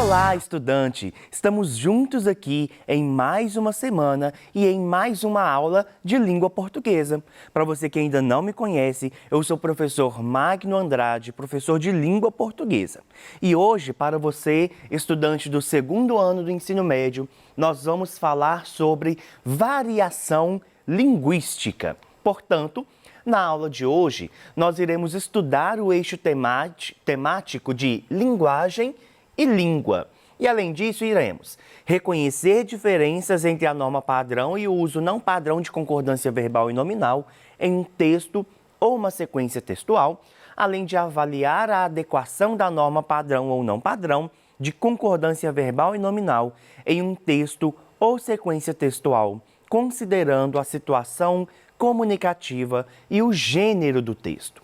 Olá, estudante! Estamos juntos aqui em mais uma semana e em mais uma aula de língua portuguesa. Para você que ainda não me conhece, eu sou o professor Magno Andrade, professor de língua portuguesa. E hoje, para você, estudante do segundo ano do ensino médio, nós vamos falar sobre variação linguística. Portanto, na aula de hoje, nós iremos estudar o eixo temático de linguagem e língua. E além disso, iremos reconhecer diferenças entre a norma padrão e o uso não padrão de concordância verbal e nominal em um texto ou uma sequência textual, além de avaliar a adequação da norma padrão ou não padrão de concordância verbal e nominal em um texto ou sequência textual, considerando a situação comunicativa e o gênero do texto.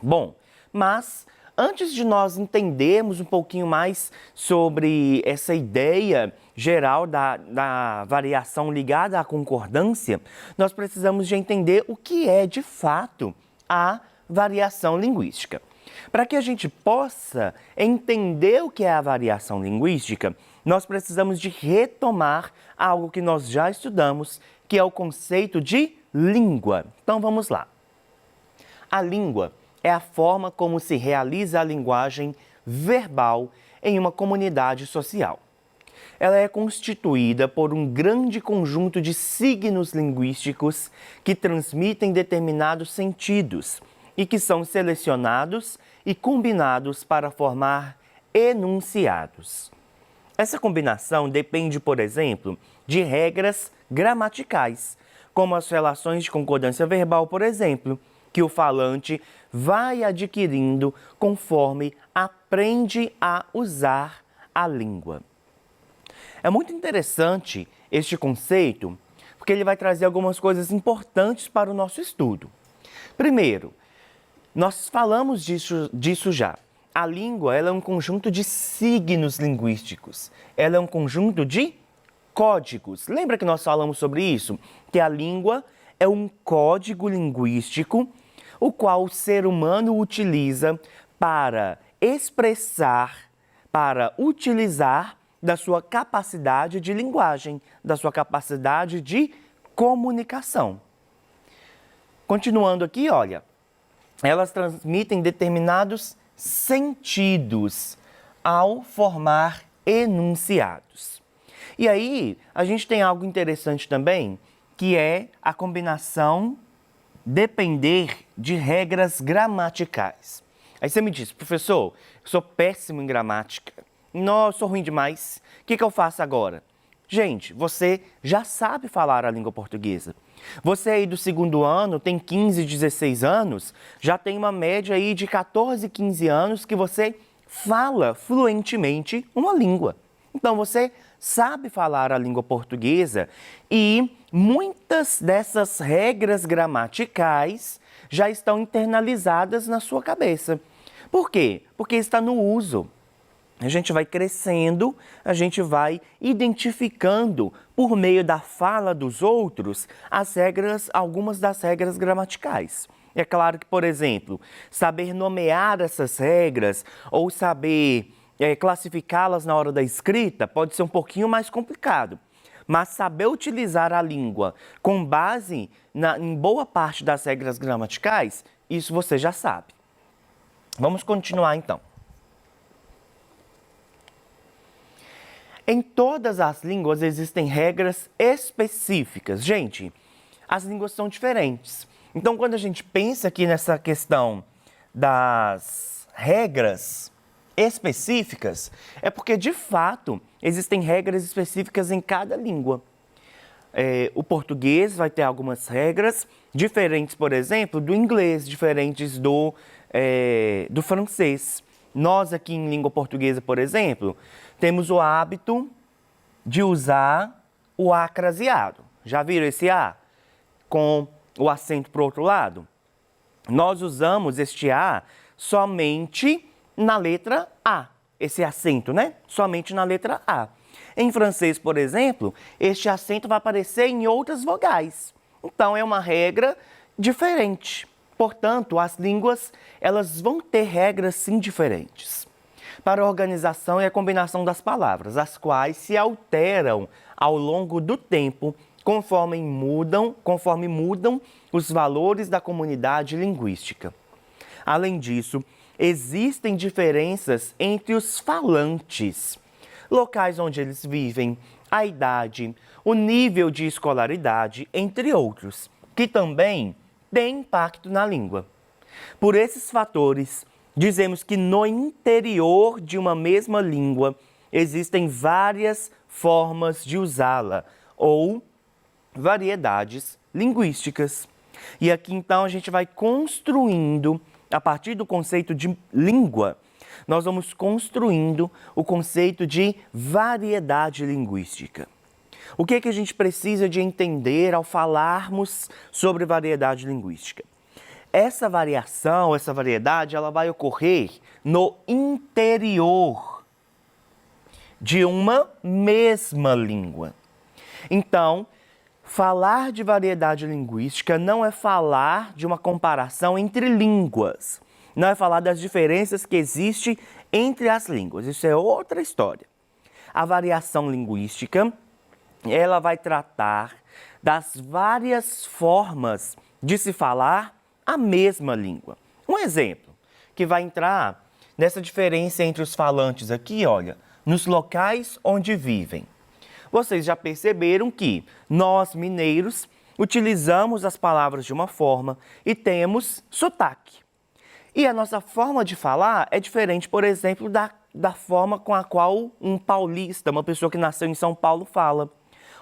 Bom, mas antes de nós entendermos um pouquinho mais sobre essa ideia geral da variação ligada à concordância, nós precisamos de entender o que é, de fato, a variação linguística. Para que a gente possa entender o que é a variação linguística, nós precisamos de retomar algo que nós já estudamos, que é o conceito de língua. Então, vamos lá. A língua é a forma como se realiza a linguagem verbal em uma comunidade social. Ela é constituída por um grande conjunto de signos linguísticos que transmitem determinados sentidos e que são selecionados e combinados para formar enunciados. Essa combinação depende, por exemplo, de regras gramaticais, como as relações de concordância verbal, por exemplo, que o falante vai adquirindo conforme aprende a usar a língua. É muito interessante este conceito, porque ele vai trazer algumas coisas importantes para o nosso estudo. Primeiro, nós falamos disso já. A língua ela é um conjunto de signos linguísticos. Ela é um conjunto de códigos. Lembra que nós falamos sobre isso? Que a língua é um código linguístico o qual o ser humano utiliza para expressar, para utilizar da sua capacidade de linguagem, da sua capacidade de comunicação. Continuando aqui, olha, elas transmitem determinados sentidos ao formar enunciados. E aí, a gente tem algo interessante também, que é a combinação depender de regras gramaticais. Aí você me diz, professor, eu sou péssimo em gramática. Não, eu sou ruim demais. O que eu faço agora? Gente, você já sabe falar a língua portuguesa. Você aí do segundo ano, tem 15, 16 anos, já tem uma média aí de 14, 15 anos que você fala fluentemente uma língua. Então, você sabe falar a língua portuguesa e muitas dessas regras gramaticais já estão internalizadas na sua cabeça. Por quê? Porque está no uso. A gente vai crescendo, a gente vai identificando por meio da fala dos outros as regras, algumas das regras gramaticais. É claro que, por exemplo, saber nomear essas regras ou saber classificá-las na hora da escrita pode ser um pouquinho mais complicado. Mas saber utilizar a língua com base em boa parte das regras gramaticais, isso você já sabe. Vamos continuar então. Em todas as línguas existem regras específicas. Gente, as línguas são diferentes. Então, quando a gente pensa aqui nessa questão das regras específicas, é porque, de fato, existem regras específicas em cada língua. O português vai ter algumas regras diferentes, por exemplo, do inglês, diferentes do francês. Nós aqui em língua portuguesa, por exemplo, temos o hábito de usar o A craseado. Já viram esse A com o acento para o outro lado? Nós usamos este A somente na letra A, esse acento, né? Somente na letra A. Em francês, por exemplo, este acento vai aparecer em outras vogais. Então, é uma regra diferente. Portanto, as línguas, elas vão ter regras sim diferentes. para a organização e a combinação das palavras, as quais se alteram ao longo do tempo conforme mudam os valores da comunidade linguística. Além disso, existem diferenças entre os falantes, locais onde eles vivem, a idade, o nível de escolaridade, entre outros, que também têm impacto na língua. Por esses fatores, dizemos que no interior de uma mesma língua existem várias formas de usá-la ou variedades linguísticas. E aqui então a gente vai construindo, a partir do conceito de língua, nós vamos construindo o conceito de variedade linguística. O que é que a gente precisa de entender ao falarmos sobre variedade linguística? Essa variação, essa variedade, ela vai ocorrer no interior de uma mesma língua. Então, falar de variedade linguística não é falar de uma comparação entre línguas, não é falar das diferenças que existem entre as línguas, isso é outra história. A variação linguística, ela vai tratar das várias formas de se falar a mesma língua. Um exemplo que vai entrar nessa diferença entre os falantes aqui, olha, nos locais onde vivem. Vocês já perceberam que nós, mineiros, utilizamos as palavras de uma forma e temos sotaque. E a nossa forma de falar é diferente, por exemplo, da forma com a qual um paulista, uma pessoa que nasceu em São Paulo, fala.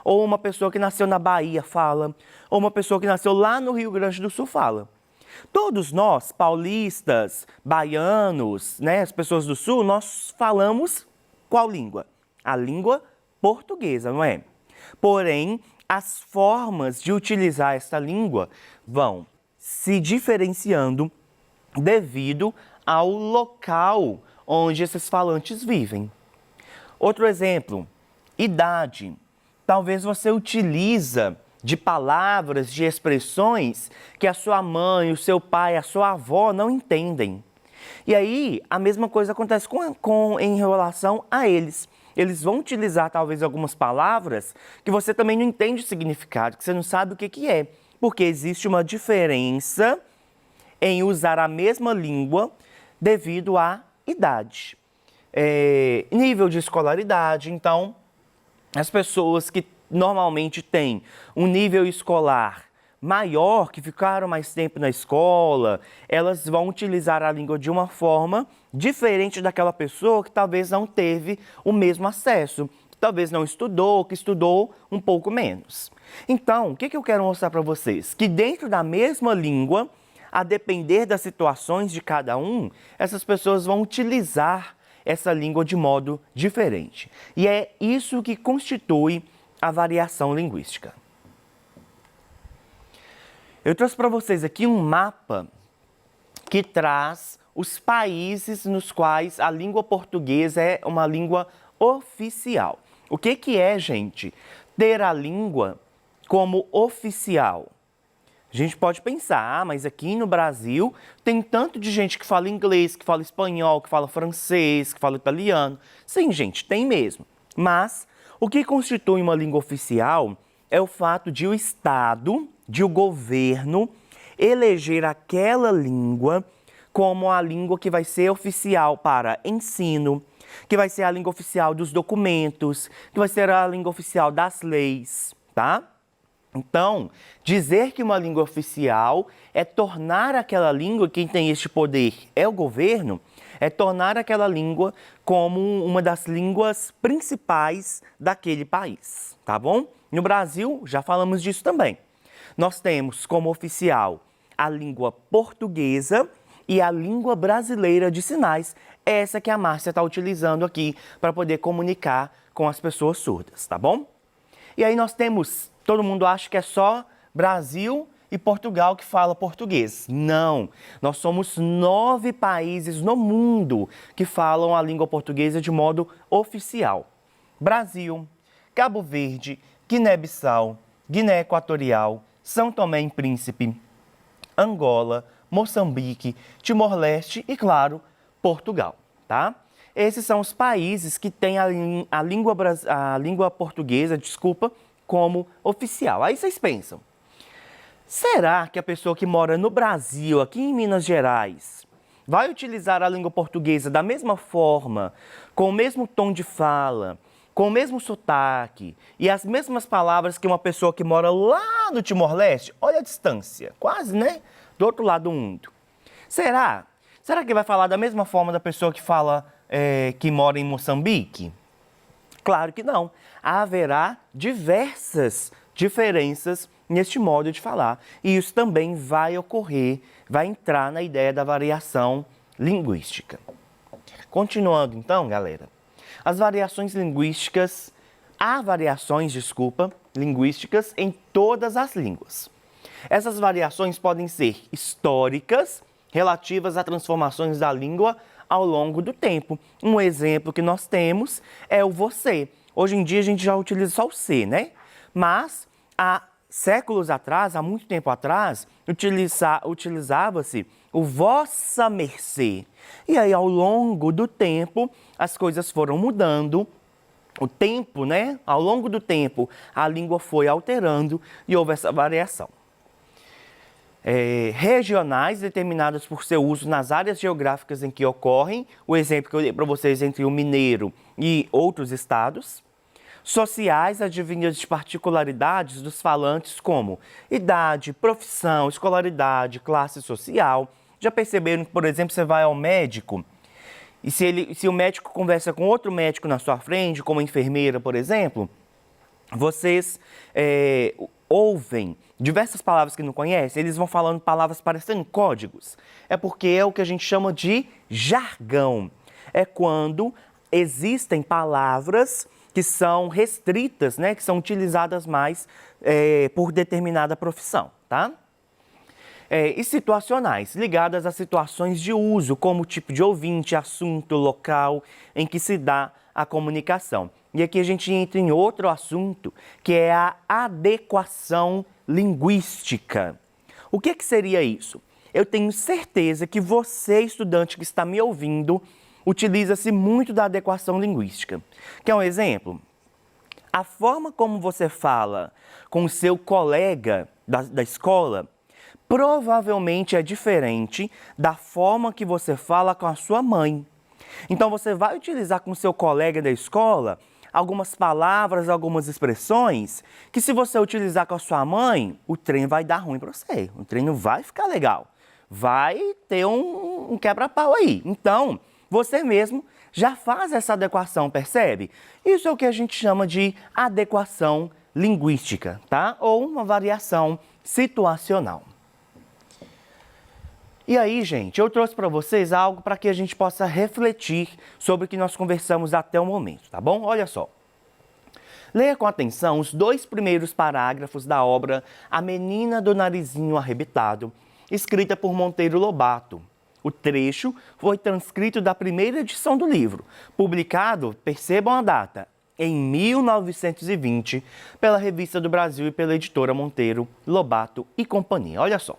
Ou uma pessoa que nasceu na Bahia fala. Ou uma pessoa que nasceu lá no Rio Grande do Sul fala. Todos nós, paulistas, baianos, né, as pessoas do Sul, nós falamos qual língua? A língua portuguesa, não é? Porém, as formas de utilizar essa língua vão se diferenciando devido ao local onde esses falantes vivem. Outro exemplo, idade. Talvez você utiliza de palavras, de expressões que a sua mãe, o seu pai, a sua avó não entendem. E aí, a mesma coisa acontece em relação a eles. Eles vão utilizar talvez algumas palavras que você também não entende o significado, que você não sabe o que é. Porque existe uma diferença em usar a mesma língua devido à idade. Nível de escolaridade, então, as pessoas que normalmente têm um nível escolar maior, que ficaram mais tempo na escola, elas vão utilizar a língua de uma forma diferente daquela pessoa que talvez não teve o mesmo acesso, que talvez não estudou, que estudou um pouco menos. Então, o que eu quero mostrar para vocês? Que dentro da mesma língua, a depender das situações de cada um, essas pessoas vão utilizar essa língua de modo diferente. E é isso que constitui a variação linguística. Eu trouxe para vocês aqui um mapa que traz os países nos quais a língua portuguesa é uma língua oficial. O que é, gente, ter a língua como oficial? A gente pode pensar, mas aqui no Brasil tem tanto de gente que fala inglês, que fala espanhol, que fala francês, que fala italiano. Sim, gente, tem mesmo. Mas o que constitui uma língua oficial é o fato de o Estado, de o governo, eleger aquela língua como a língua que vai ser oficial para ensino, que vai ser a língua oficial dos documentos, que vai ser a língua oficial das leis, tá? Então, dizer que uma língua oficial é tornar aquela língua, quem tem este poder é o governo, é tornar aquela língua como uma das línguas principais daquele país, tá bom? No Brasil, já falamos disso também. Nós temos como oficial a língua portuguesa e a língua brasileira de sinais, essa que a Márcia está utilizando aqui para poder comunicar com as pessoas surdas, tá bom? E aí nós temos, todo mundo acha que é só Brasil e Portugal que fala português. Não, nós somos 9 países no mundo que falam a língua portuguesa de modo oficial. Brasil, Cabo Verde, Guiné-Bissau, Guiné Equatorial, São Tomé e Príncipe, Angola, Moçambique, Timor-Leste e, claro, Portugal, tá? esses são os países que têm a língua portuguesa, como oficial. Aí vocês pensam, será que a pessoa que mora no Brasil, aqui em Minas Gerais, vai utilizar a língua portuguesa da mesma forma, com o mesmo tom de fala, com o mesmo sotaque e as mesmas palavras que uma pessoa que mora lá no Timor-Leste? Olha a distância, quase, né? Do outro lado do mundo. Será? Será que vai falar da mesma forma da pessoa que que mora em Moçambique? Claro que não. Haverá diversas diferenças neste modo de falar. E isso também vai ocorrer, vai entrar na ideia da variação linguística. Continuando então, galera. As variações linguísticas, há variações, linguísticas em todas as línguas. Essas variações podem ser históricas, relativas a transformações da língua ao longo do tempo. Um exemplo que nós temos é o você. Hoje em dia a gente já utiliza só o você, né? Mas há séculos atrás, há muito tempo atrás, utilizava-se o vossa mercê. E aí, ao longo do tempo, as coisas foram mudando. O tempo, né? Ao longo do tempo, a língua foi alterando e houve essa variação. Regionais, determinadas por seu uso nas áreas geográficas em que ocorrem. O exemplo que eu dei para vocês entre o mineiro e outros estados. Sociais, advindas de particularidades dos falantes como idade, profissão, escolaridade, classe social. Já perceberam que, por exemplo, você vai ao médico e se o médico conversa com outro médico na sua frente, como enfermeira, por exemplo, vocês ouvem diversas palavras que não conhecem, eles vão falando palavras parecendo códigos. É porque é o que a gente chama de jargão. É quando existem palavras que são restritas, né, que são utilizadas mais por determinada profissão, tá? E situacionais, ligadas a situações de uso, como tipo de ouvinte, assunto, local em que se dá a comunicação. E aqui a gente entra em outro assunto, que é a adequação linguística. O que seria isso? Eu tenho certeza que você, estudante que está me ouvindo, utiliza-se muito da adequação linguística. Quer um exemplo? A forma como você fala com o seu colega da escola provavelmente é diferente da forma que você fala com a sua mãe. Então, você vai utilizar com o seu colega da escola algumas palavras, algumas expressões que, se você utilizar com a sua mãe, o trem vai dar ruim para você. O trem não vai ficar legal. Vai ter um quebra-pau aí. Então, você mesmo já faz essa adequação, percebe? Isso é o que a gente chama de adequação linguística, tá? Ou uma variação situacional. E aí, gente, eu trouxe para vocês algo para que a gente possa refletir sobre o que nós conversamos até o momento, tá bom? Olha só. Leia com atenção os 2 primeiros parágrafos da obra A Menina do Narizinho Arrebitado, escrita por Monteiro Lobato. O trecho foi transcrito da primeira edição do livro, publicado, percebam a data, em 1920, pela Revista do Brasil e pela editora Monteiro Lobato e Companhia. Olha só.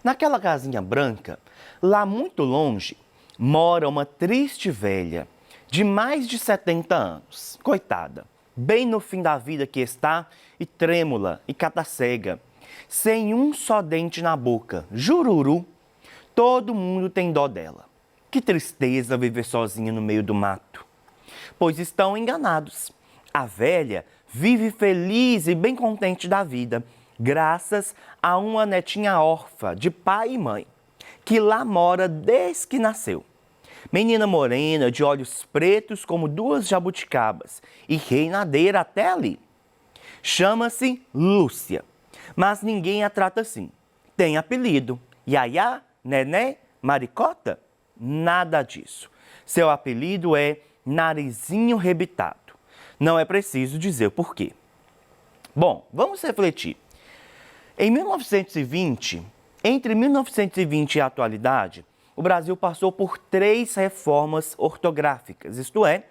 Naquela casinha branca, lá muito longe, mora uma triste velha, de mais de 70 anos. Coitada, bem no fim da vida que está, e trêmula e catacega, sem um só dente na boca, jururu. Todo mundo tem dó dela. Que tristeza viver sozinha no meio do mato. Pois estão enganados. A velha vive feliz e bem contente da vida, graças a uma netinha órfã de pai e mãe, que lá mora desde que nasceu. Menina morena, de olhos pretos como 2 jabuticabas e reinadeira até ali. Chama-se Lúcia, mas ninguém a trata assim. Tem apelido, Yaya, Nené, Maricota? Nada disso. Seu apelido é Narizinho Rebitado. Não é preciso dizer o porquê. Bom, vamos refletir. Em 1920, entre 1920 e a atualidade, o Brasil passou por 3 reformas ortográficas, isto é,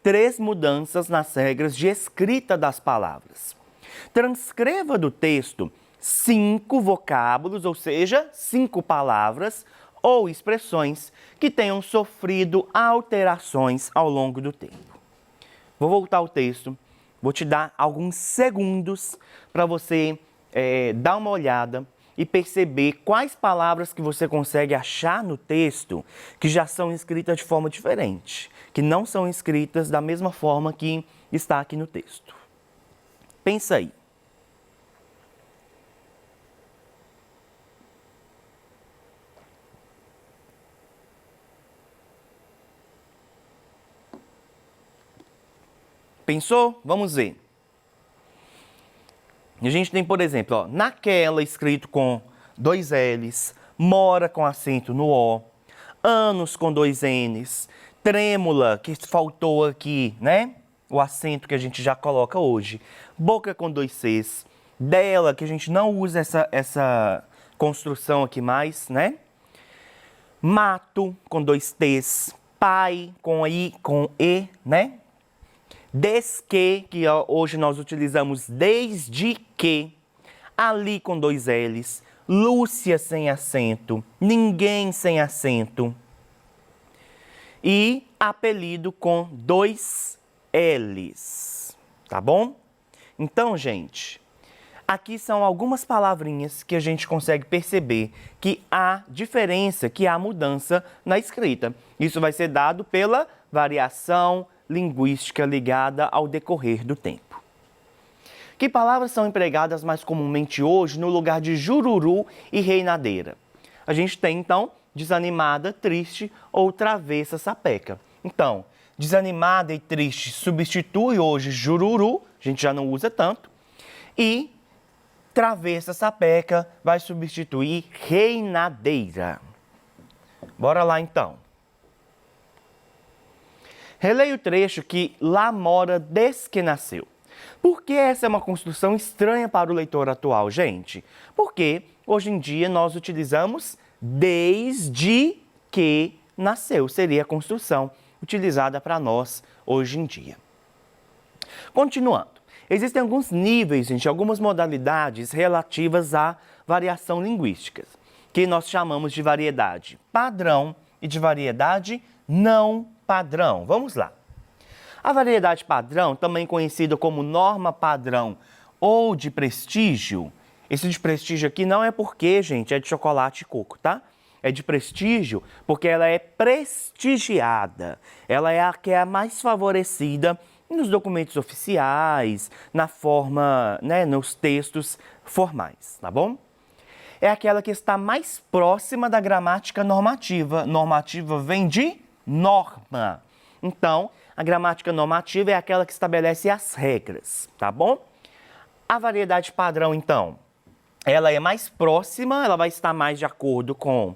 3 mudanças nas regras de escrita das palavras. Transcreva do texto 5 vocábulos, ou seja, 5 palavras, ou expressões que tenham sofrido alterações ao longo do tempo. Vou voltar ao texto, vou te dar alguns segundos para você dar uma olhada e perceber quais palavras que você consegue achar no texto que já são escritas de forma diferente, que não são escritas da mesma forma que está aqui no texto. Pensa aí. Pensou? Vamos ver. A gente tem, por exemplo, ó, naquela escrito com 2 L's, mora com acento no O, anos com 2 N's, trêmula, que faltou aqui, né? O acento que a gente já coloca hoje, boca com 2 C's, dela, que a gente não usa essa construção aqui mais, né? Mato com 2 T's, pai com I, com E, né? Desque, que hoje nós utilizamos desde que, ali com 2 L's, Lúcia sem acento, ninguém sem acento e apelido com 2 L's, tá bom? Então, gente, aqui são algumas palavrinhas que a gente consegue perceber que há diferença, que há mudança na escrita. Isso vai ser dado pela variação linguística ligada ao decorrer do tempo. Que palavras são empregadas mais comumente hoje no lugar de jururu e reinadeira? A gente tem, então, desanimada, triste ou travessa, sapeca. Então, desanimada e triste substitui hoje jururu, a gente já não usa tanto, e travessa, sapeca vai substituir reinadeira. Bora lá, então. Releia o trecho que lá mora desde que nasceu. Por que essa é uma construção estranha para o leitor atual, gente? Porque hoje em dia nós utilizamos desde que nasceu. Seria a construção utilizada para nós hoje em dia. Continuando. Existem alguns níveis, gente, algumas modalidades relativas à variação linguística, que nós chamamos de variedade padrão e de variedade não padrão. Vamos lá. A variedade padrão, também conhecida como norma padrão ou de prestígio, esse de prestígio aqui não é porque, gente, é de chocolate e coco, tá? É de prestígio porque ela é prestigiada. Ela é a que é a mais favorecida nos documentos oficiais, na forma, né, nos textos formais, tá bom? É aquela que está mais próxima da gramática normativa. Normativa vem de norma. Então, a gramática normativa é aquela que estabelece as regras, tá bom? A variedade padrão, então, ela é mais próxima, ela vai estar mais de acordo com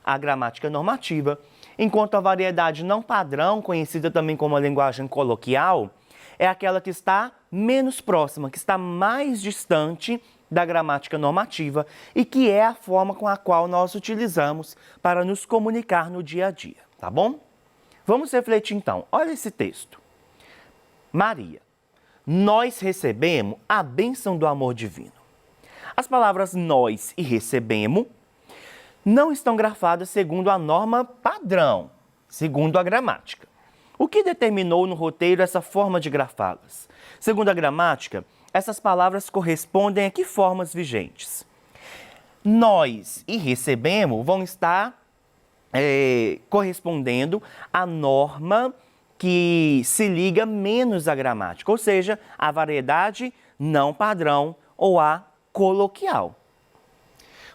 a gramática normativa, enquanto a variedade não padrão, conhecida também como a linguagem coloquial, é aquela que está menos próxima, que está mais distante da gramática normativa e que é a forma com a qual nós utilizamos para nos comunicar no dia a dia, tá bom? Vamos refletir então. Olha esse texto. Maria, nós recebemos a bênção do amor divino. As palavras nós e recebemos não estão grafadas segundo a norma padrão, segundo a gramática. O que determinou no roteiro essa forma de grafá-las? Segundo a gramática, essas palavras correspondem a que formas vigentes? Nós e recebemos vão estar correspondendo à norma que se liga menos à gramática, ou seja, a variedade não padrão ou a coloquial.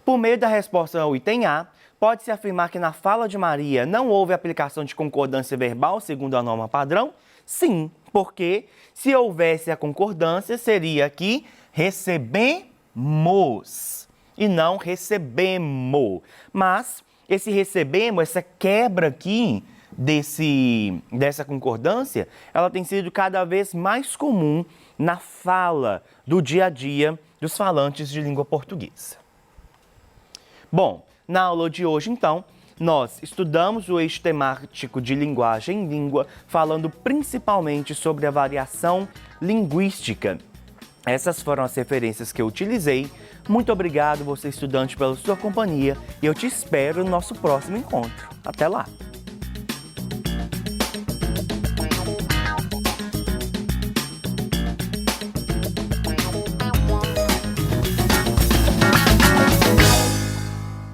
Por meio da resposta ao item A, pode-se afirmar que na fala de Maria não houve aplicação de concordância verbal segundo a norma padrão? Sim, porque se houvesse a concordância, seria aqui recebemos e não recebemos. Mas esse recebemos, essa quebra aqui dessa concordância, ela tem sido cada vez mais comum na fala do dia a dia dos falantes de língua portuguesa. Bom, na aula de hoje, então, nós estudamos o eixo temático de linguagem e língua, falando principalmente sobre a variação linguística. Essas foram as referências que eu utilizei Muito obrigado, você estudante, pela sua companhia e eu te espero no nosso próximo encontro. Até lá!